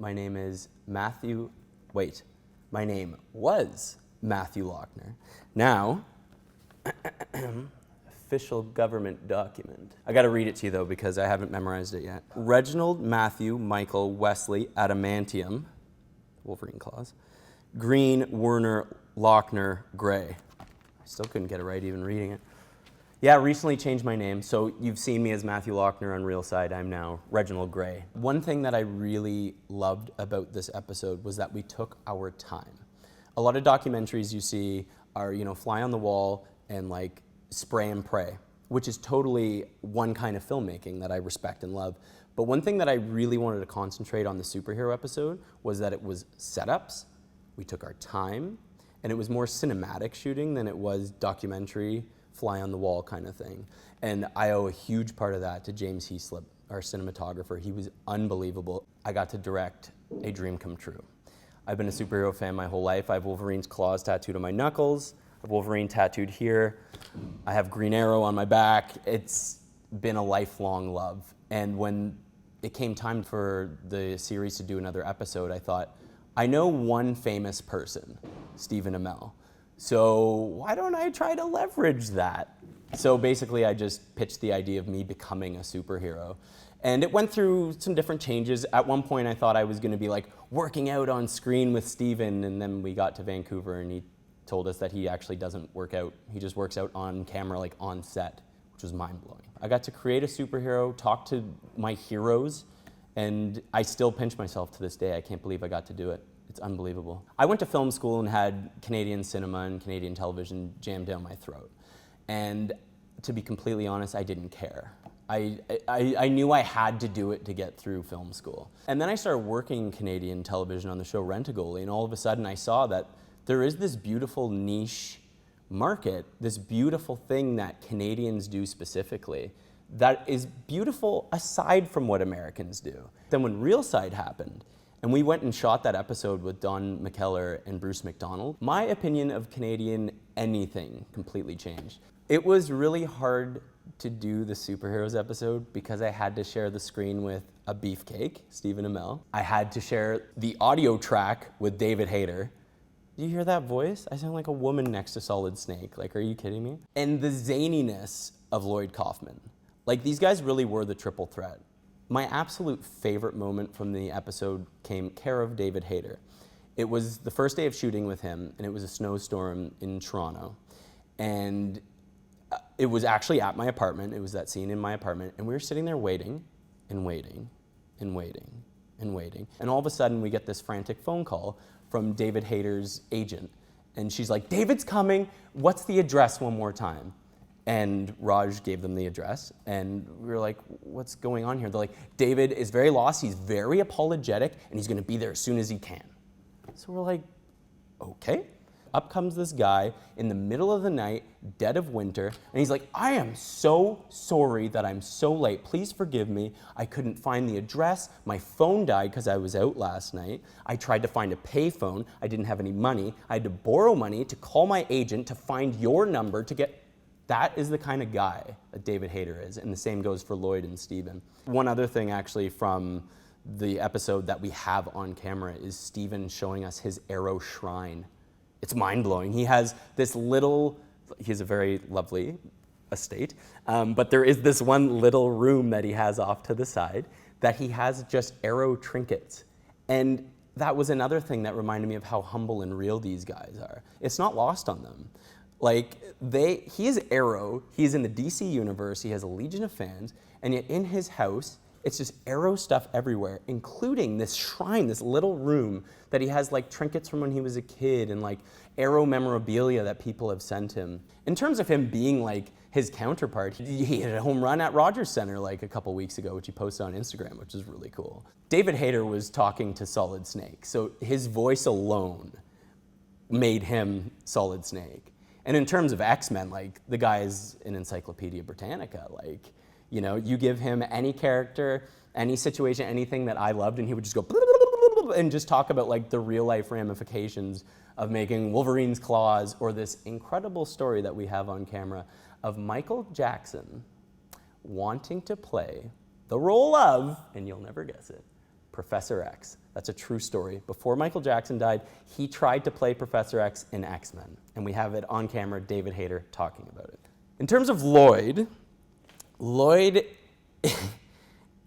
My name is Matthew, my name was Matthew Lochner. Now, official government document. I gotta read it to you though because I haven't memorized it yet. Reginald Matthew Michael Wesley Adamantium, Wolverine clause, Green Werner Lochner Gray. I still couldn't get it right even reading it. Yeah, recently changed my name, so you've seen me as Matthew Lochner on Reelside. I'm now Reginald Gray. One thing that I really loved about this episode was that we took our time. A lot of documentaries you see are, fly on the wall and like spray and pray, which is totally one kind of filmmaking that I respect and love. But one thing that I really wanted to concentrate on the superhero episode was that it was setups, we took our time, and it was more cinematic shooting than it was documentary, fly on the wall kind of thing. And I owe a huge part of that to James Heaslip, our cinematographer. He was unbelievable. I got to direct a dream come true. I've been a superhero fan my whole life. I have Wolverine's claws tattooed on my knuckles. I have Wolverine tattooed here. I have Green Arrow on my back. It's been a lifelong love. And when it came time for the series to do another episode, I thought, I know one famous person, Stephen Amell. So why don't I try to leverage that? So basically I just pitched the idea of me becoming a superhero. And it went through some different changes. At one point I thought I was gonna be like working out on screen with Stephen, and then we got to Vancouver and he told us that he actually doesn't work out. He just works out on camera, like on set, which was mind-blowing. I got to create a superhero, talk to my heroes, and I still pinch myself to this day. I can't believe I got to do it. It's unbelievable. I went to film school and had Canadian cinema and Canadian television jammed down my throat. And to be completely honest, I didn't care. I knew I had to do it to get through film school. And then I started working Canadian television on the show Rent-A-Goalie, and all of a sudden I saw that there is this beautiful niche market, this beautiful thing that Canadians do specifically, that is beautiful aside from what Americans do. Then when Reelside happened, and we went and shot that episode with McKellar and Bruce McDonald, my opinion of Canadian anything completely changed. It was really hard to do the superheroes episode because I had to share the screen with a beefcake, Stephen Amell. I had to share the audio track with David Hayter. Do you hear that voice? I sound like a woman next to Solid Snake. Like, are you kidding me? And the zaniness of Lloyd Kaufman. Like, these guys really were the triple threat. My absolute favorite moment from the episode came care of David Hayter. It was the first day of shooting with him, and it was a snowstorm in Toronto. And it was actually at my apartment. It was that scene in my apartment, and we were sitting there waiting and waiting and waiting and waiting. And all of a sudden, we get this frantic phone call from David Hayter's agent. And she's like, David's coming. What's the address one more time? And Raj gave them the address, and we were like, what's going on here? They're like, David is very lost, he's very apologetic, and he's gonna be there as soon as he can. So we're like, okay. Up comes this guy in the middle of the night, dead of winter, and he's like, I am so sorry that I'm so late. Please forgive me. I couldn't find the address. My phone died because I was out last night. I tried to find a payphone. I didn't have any money. I had to borrow money to call my agent to find your number to get. That is the kind of guy that David Hayter is, and the same goes for Lloyd and Stephen. One other thing actually from the episode that we have on camera is Stephen showing us his arrow shrine. It's mind-blowing. He has this little, he has a very lovely estate, but there is this one little room that he has off to the side that he has just arrow trinkets. And that was another thing that reminded me of how humble and real these guys are. It's not lost on them. Like, he is Arrow, he's in the DC universe, he has a legion of fans, and yet in his house, it's just Arrow stuff everywhere, including this shrine, this little room that he has like trinkets from when he was a kid and like Arrow memorabilia that people have sent him. In terms of him being like his counterpart, he hit a home run at Rogers Center like a couple weeks ago, which he posted on Instagram, which is really cool. David Hayter was talking to Solid Snake, so his voice alone made him Solid Snake. And in terms of X-Men, like, the guy is an Encyclopedia Britannica. Like, you give him any character, any situation, anything that I loved, and he would just go and just talk about like the real life ramifications of making Wolverine's claws, or this incredible story that we have on camera of Michael Jackson wanting to play the role of, and you'll never guess it, Professor X. That's a true story. Before Michael Jackson died, he tried to play Professor X in X-Men, and we have it on camera, David Hayter talking about it. In terms of Lloyd,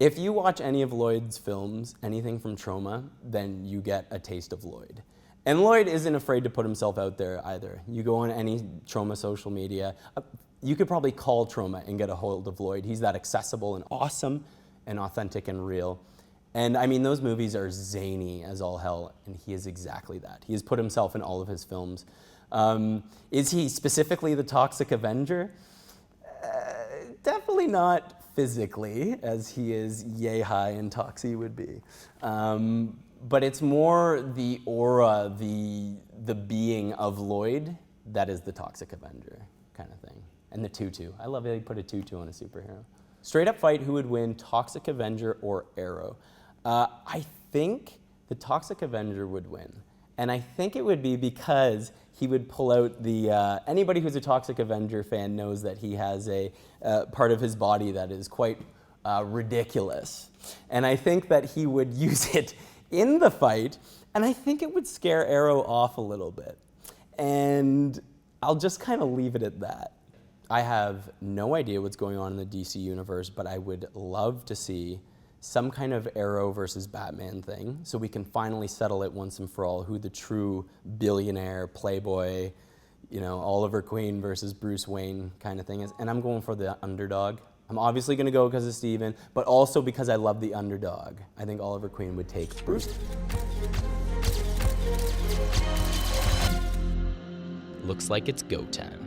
if you watch any of Lloyd's films, anything from Troma, then you get a taste of Lloyd. And Lloyd isn't afraid to put himself out there either. You go on any Troma social media, you could probably call Troma and get a hold of Lloyd. He's that accessible and awesome and authentic and real. And I mean, those movies are zany as all hell, and he is exactly that. He has put himself in all of his films. Is he specifically the Toxic Avenger? Definitely not physically, as he is yay high and Toxie would be. But it's more the aura, the being of Lloyd that is the Toxic Avenger kind of thing. And the tutu. I love how you put a tutu on a superhero. Straight up fight, who would win, Toxic Avenger or Arrow? I think the Toxic Avenger would win. And I think it would be because he would pull out the, anybody who's a Toxic Avenger fan knows that he has a part of his body that is quite ridiculous. And I think that he would use it in the fight, and I think it would scare Arrow off a little bit. And I'll just kind of leave it at that. I have no idea what's going on in the DC universe, but I would love to see some kind of Arrow versus Batman thing, so we can finally settle it once and for all who the true billionaire, playboy, Oliver Queen versus Bruce Wayne kind of thing is. And I'm going for the underdog. I'm obviously going to go because of Stephen, but also because I love the underdog. I think Oliver Queen would take Bruce. Looks like it's go time.